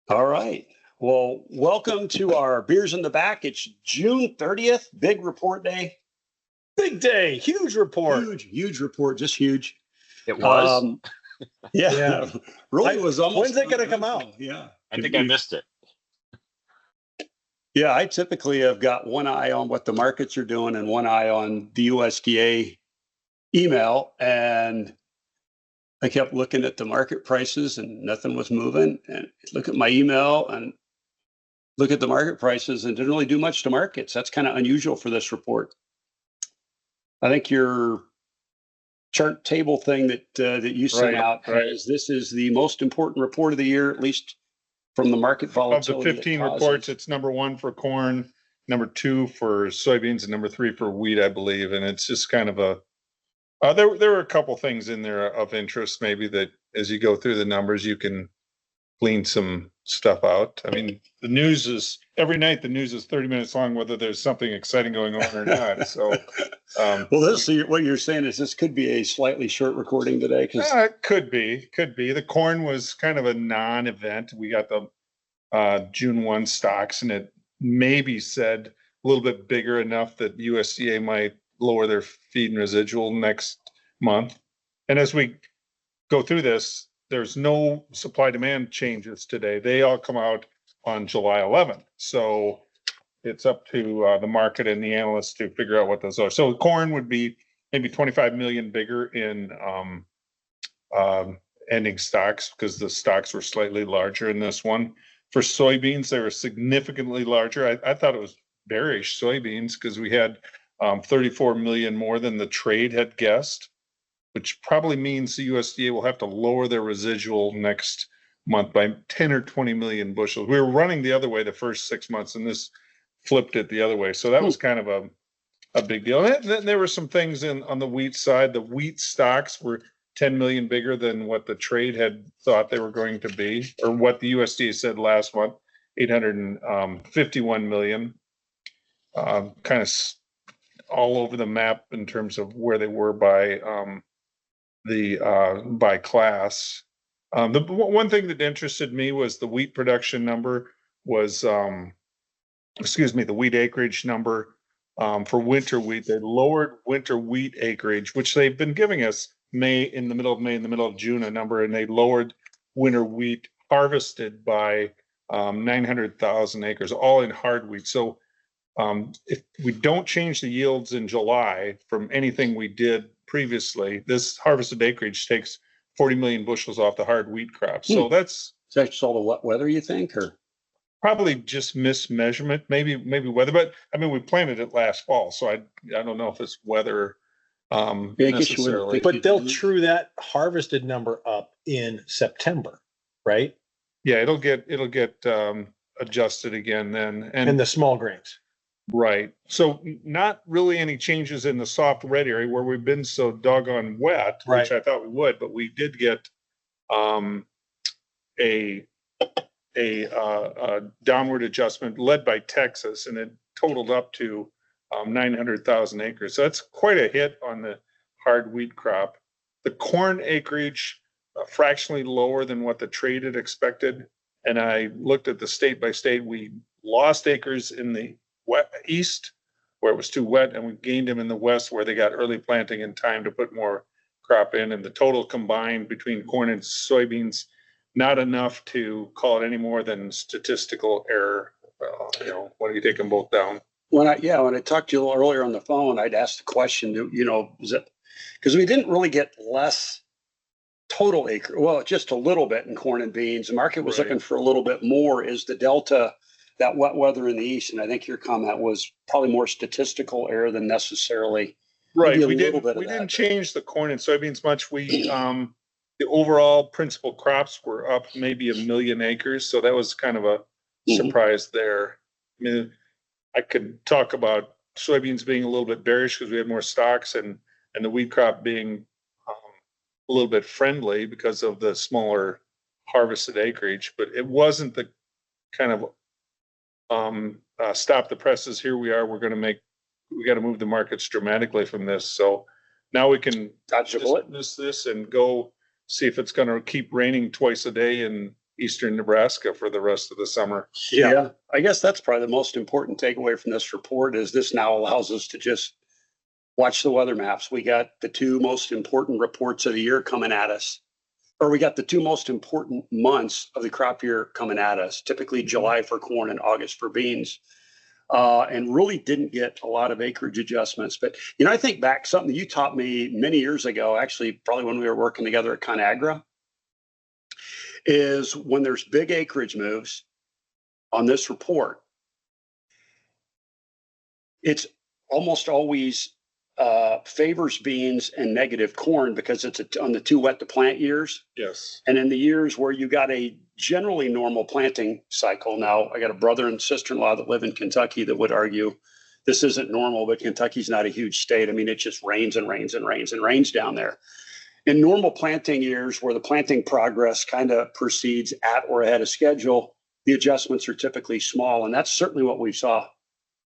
All right. Well, welcome to our Beers in the Back. It's June 30th, big report day. Big day, huge report. Huge report, just huge. It was. Yeah. Really was almost. When's it going to come out? Yeah. I think I missed it. Yeah, I typically have got one eye on what the markets are doing and one eye on the USDA email. And I kept looking at the market prices and nothing was moving. And look at my email and look at the market prices and didn't really do much to markets. That's kind of unusual for this report. I think your chart table thing that you sent out is this is the most important report of the year, at least from the market volatility. Of the 15 reports, it's number 1 for corn, number 2 for soybeans, and number 3 for wheat, I believe. And it's just kind of a there were a couple things in there of interest, maybe, that as you go through the numbers, you can glean some stuff out. I mean, the news is every night. The news is 30 minutes long, whether there's something exciting going on or not. So, well, what you're saying is this could be a slightly short recording today. It could be. The corn was kind of a non-event. We got the June 1 stocks, and it maybe said a little bit bigger enough that USDA might lower their feed and residual next month. And as we go through this, there's no supply demand changes today. They all come out on July 11th. So it's up to the market and the analysts to figure out what those are. So corn would be maybe 25 million bigger in ending stocks because the stocks were slightly larger in this one. For soybeans, they were significantly larger. I thought it was bearish soybeans because we had 34 million more than the trade had guessed, which probably means the USDA will have to lower their residual next month by 10 or 20 million bushels. We were running the other way the first 6 months, and this flipped it the other way. So that was kind of a big deal. And then there were some things on the wheat side. The wheat stocks were 10 million bigger than what the trade had thought they were going to be, or what the USDA said last month, 851 million. Kind of all over the map in terms of where they were by by class. The one thing that interested me was the wheat production number was, the wheat acreage number for winter wheat. They lowered winter wheat acreage, which they've been giving us in the middle of May, in the middle of June, a number, and they lowered winter wheat harvested by 900,000 acres, all in hard wheat. So if we don't change the yields in July from anything we did previously, this harvested acreage takes 40 million bushels off the hard wheat crop. So that's just all the wet weather, you think, or probably just mismeasurement, maybe weather. But I mean, we planted it last fall, so I don't know if it's weather necessarily. But they'll true that harvested number up in September, right? Yeah, it'll get adjusted again then, and the small grains. Right. So not really any changes in the soft red area where we've been so doggone wet, which I thought we would, but we did get a downward adjustment led by Texas, and it totaled up to 900,000 acres. So that's quite a hit on the hard wheat crop. The corn acreage fractionally lower than what the trade had expected. And I looked at the state by state. We lost acres in the east where it was too wet, and we gained them in the west where they got early planting in time to put more crop in. And the total combined between corn and soybeans, not enough to call it any more than statistical error. When you take them both down. When I talked to you earlier on the phone, I'd asked the question, is it because we didn't really get less total acre, well, just a little bit in corn and beans. The market was looking for a little bit more. Is the delta that wet weather in the east? And I think your comment was probably more statistical error than necessarily. Right. We didn't change the corn and soybeans much. We the overall principal crops were up maybe 1 million acres, so that was kind of a surprise there. I mean, I could talk about soybeans being a little bit bearish because we had more stocks, and the wheat crop being a little bit friendly because of the smaller harvested acreage, but it wasn't the kind of stop the presses. Here we are. We got to move the markets dramatically from this. So now we can dismiss this and go see if it's going to keep raining twice a day in eastern Nebraska for the rest of the summer. Yeah, I guess that's probably the most important takeaway from this report is this now allows us to just watch the weather maps. We got the two most important reports of the year coming at us, or we got the two most important months of the crop year coming at us, typically July for corn and August for beans. And really didn't get a lot of acreage adjustments. But, I think back something you taught me many years ago, actually, probably when we were working together at ConAgra, is when there's big acreage moves on this report, it's almost always favors beans and negative corn because it's on the too wet to plant years. Yes. And in the years where you got a generally normal planting cycle. Now, I got a brother and sister-in-law that live in Kentucky that would argue this isn't normal, but Kentucky's not a huge state. I mean, it just rains and rains and rains and rains down there. In normal planting years where the planting progress kind of proceeds at or ahead of schedule, the adjustments are typically small. And that's certainly what we saw.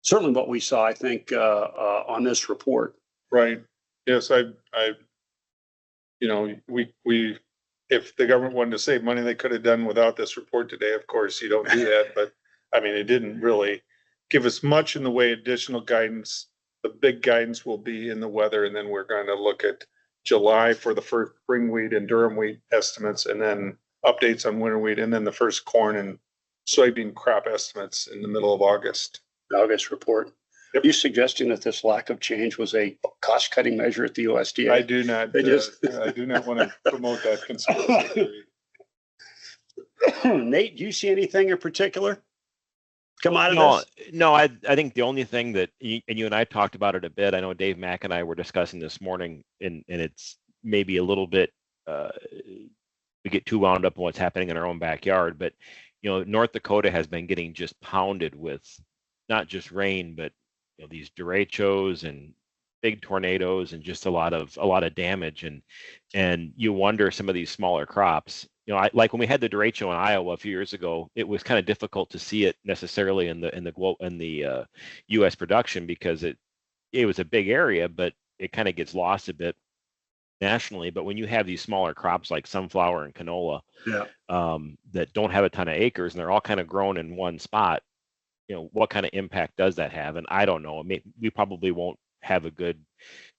Certainly what we saw, I think, on this report. Right. Yes, we if the government wanted to save money, they could have done without this report today. Of course, you don't do that, but I mean, it didn't really give us much in the way of additional guidance. The big guidance will be in the weather, and then we're going to look at July for the first spring wheat and durum wheat estimates, and then updates on winter wheat, and then the first corn and soybean crop estimates in the middle of August. August report. Yep. Are you suggesting that this lack of change was a cost-cutting measure at the USDA? I do not. I do not want to promote that conspiracy theory. Nate, do you see anything in particular come out of this? No, I think the only thing that you and I talked about it a bit. I know Dave Mack and I were discussing this morning, and it's maybe a little bit we get too wound up in what's happening in our own backyard, but North Dakota has been getting just pounded with not just rain, but these derechos and big tornadoes and just a lot of damage, and you wonder some of these smaller crops. Like when we had the derecho in Iowa a few years ago, it was kind of difficult to see it necessarily in the U.S. production because it was a big area, but it kind of gets lost a bit nationally. But when you have these smaller crops like sunflower and canola, that don't have a ton of acres and they're all kind of grown in one spot, what kind of impact does that have? And I don't know. We probably won't have a good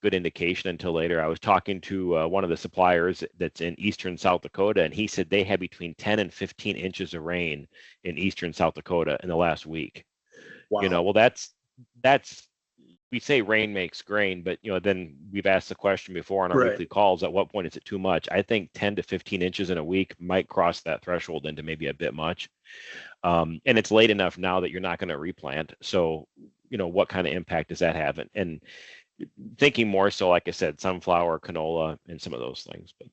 indication until later. I was talking to one of the suppliers that's in eastern South Dakota, and he said they had between 10 and 15 inches of rain in eastern South Dakota in the last week. Wow. Well, that's we say rain makes grain, but then we've asked the question before on our weekly calls, at what point is it too much? I think 10 to 15 inches in a week might cross that threshold into maybe a bit much. And it's late enough now that you're not going to replant. So, what kind of impact does that have? And thinking more so, like I said, sunflower, canola, and some of those things. But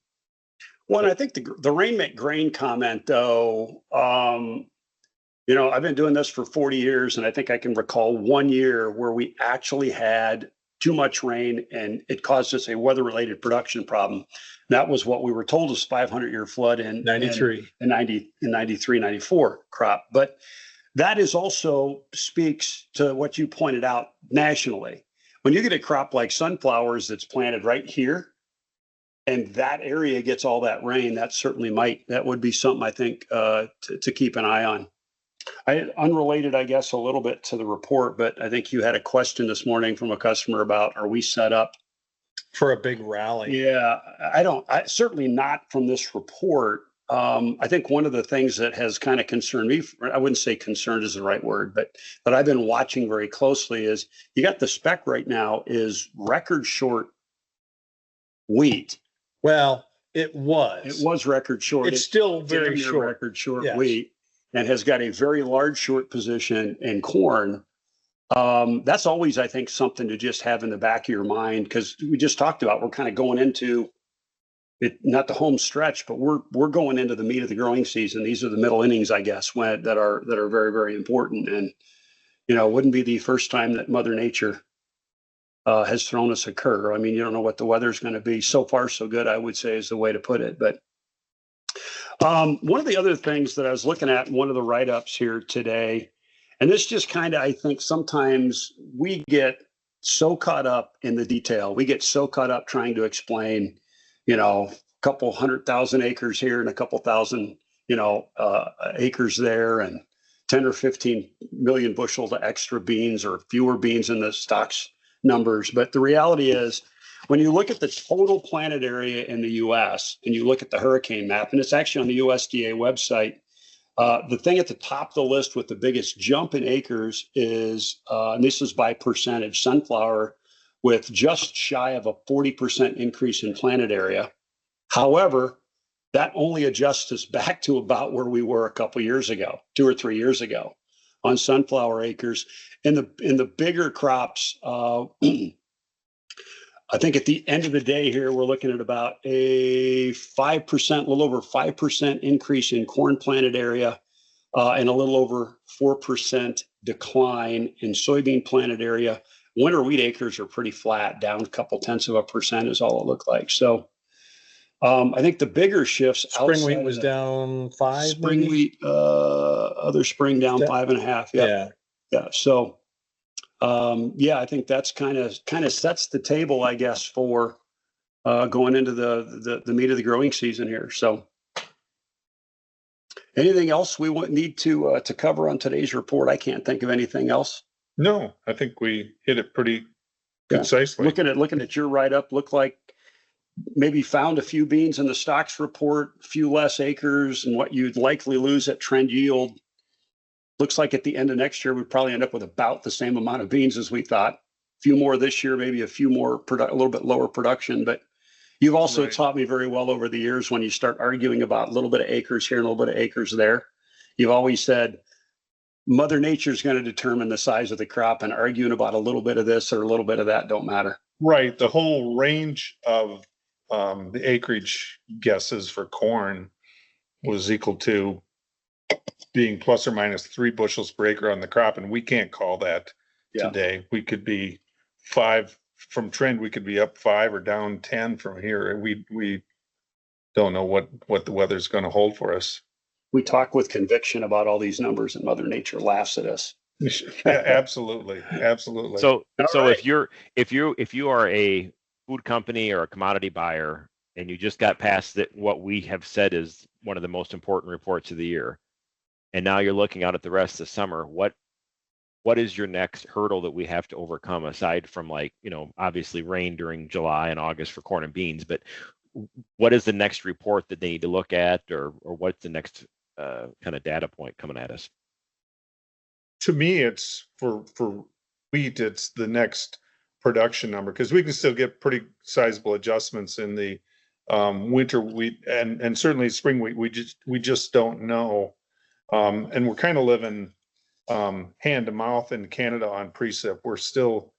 Well, I think the rain make grain comment, though, I've been doing this for 40 years, and I think I can recall one year where we actually had too much rain and it caused us a weather-related production problem. That was what we were told was 500-year flood in 93. In 93, 94 crop. But that is also speaks to what you pointed out nationally. When you get a crop like sunflowers that's planted right here, and that area gets all that rain, that would be something I think to keep an eye on. Unrelated, I guess, a little bit to the report, but I think you had a question this morning from a customer about, are we set up for a big rally? Yeah, certainly not from this report. I think one of the things that has kind of concerned me, I wouldn't say concerned is the right word, but I've been watching very closely is you got the spec right now is record short wheat. Well, it was record short. It's still very short. Record short wheat, and has got a very large short position in corn. That's always, I think, something to just have in the back of your mind, because we just talked about we're kind of going into it, not the home stretch, but we're going into the meat of the growing season. These are the middle innings, I guess, that are very, very important. And it wouldn't be the first time that Mother Nature has thrown us a curve. I mean, you don't know what the weather's going to be. So far, so good, I would say, is the way to put it. But one of the other things that I was looking at in one of the write-ups here today, and this just kind of, I think sometimes we get so caught up in the detail. We get so caught up trying to explain, a couple 100,000 acres here and a couple thousand acres there and 10 or 15 million bushels of extra beans or fewer beans in the stocks numbers. But the reality is, when you look at the total planted area in the US and you look at the hurricane map, and it's actually on the USDA website, the thing at the top of the list with the biggest jump in acres is, and this is by percentage, sunflower with just shy of a 40% increase in planted area. However, that only adjusts us back to about where we were a couple years ago, 2 or 3 years ago, on sunflower acres. In the bigger crops, I think at the end of the day here, we're looking at about a 5%, a little over 5% increase in corn planted area, and a little over 4% decline in soybean planted area. Winter wheat acres are pretty flat, down a couple tenths of a percent is all it looked like. So I think the bigger shifts. Spring wheat was down 5. Spring maybe? wheat, other spring down 5.5. Yeah. So I think that's kind of sets the table, I guess, for going into the meat of the growing season here. So anything else we would need to cover on today's report? I can't think of anything else. No, I think we hit it pretty concisely. Looking at your write-up, looked like maybe found a few beans in the stocks report, a few less acres, and what you'd likely lose at trend yield. Looks like at the end of next year, we'd probably end up with about the same amount of beans as we thought. A few more this year, maybe a few more, a little bit lower production. But you've also taught me very well over the years, when you start arguing about a little bit of acres here and a little bit of acres there, you've always said, Mother Nature is going to determine the size of the crop, and arguing about a little bit of this or a little bit of that don't matter. Right. The whole range of the acreage guesses for corn was equal to being plus or minus 3 bushels per acre on the crop. And we can't call that today. We could be 5 from trend. We could be up 5 or down 10 from here. We don't know what the weather's going to hold for us. We talk with conviction about all these numbers, and Mother Nature laughs at us. Yeah, absolutely. Absolutely. So right. if you are a food company or a commodity buyer, and you just got past what we have said is one of the most important reports of the year, and now you're looking out at the rest of the summer, what is your next hurdle that we have to overcome, aside from, like, obviously rain during July and August for corn and beans, but what is the next report that they need to look at, or what's the next kind of data point coming at us? To me, it's for wheat, it's the next production number, because we can still get pretty sizable adjustments in the winter wheat and certainly spring wheat. We just don't know, and we're kind of living hand to mouth in Canada on precip.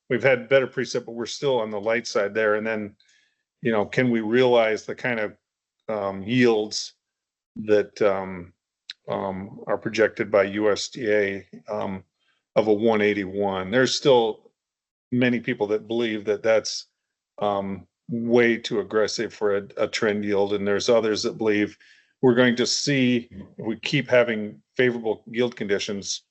We've had better precip, but we're still on the light side there. And then, can we realize the kind of yields that are projected by USDA of a 181? There's still many people that believe that that's way too aggressive for a trend yield, and there's others that believe we're going to see, if we keep having favorable yield conditions,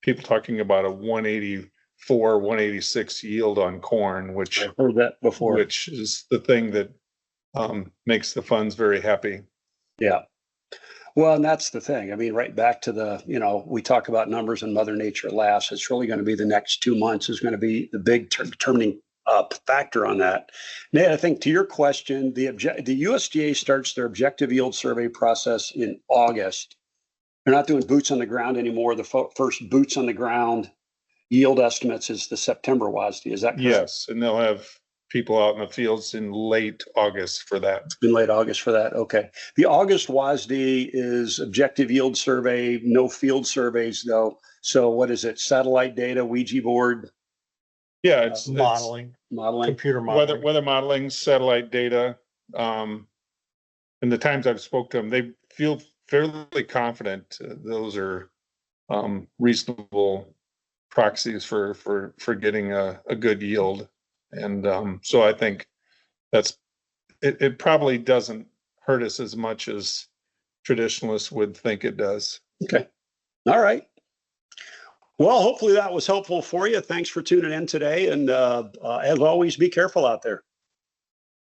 people talking about a 184, 186 yield on corn, which I've heard that before. Which is the thing that makes the funds very happy. Yeah. Well, and that's the thing. I mean, right back to we talk about numbers and Mother Nature laughs. It's really going to be the next 2 months is going to be the big determining factor on that. Nate, I think to your question, the USDA starts their objective yield survey process in August. They're not doing boots on the ground anymore. The first boots on the ground yield estimates is the September WASDE. Is that correct? Yes, and they'll have people out in the fields in late August for that. In late August for that. Okay. The August WASDE is objective yield survey, no field surveys though. So what is it? Satellite data, Ouija board? Yeah, it's modeling, computer modeling, weather modeling, satellite data. And the times I've spoke to them, they feel fairly confident those are reasonable proxies for getting a good yield. And so I think it probably doesn't hurt us as much as traditionalists would think it does. Okay. All right. Well, hopefully that was helpful for you. Thanks for tuning in today. And as always, be careful out there.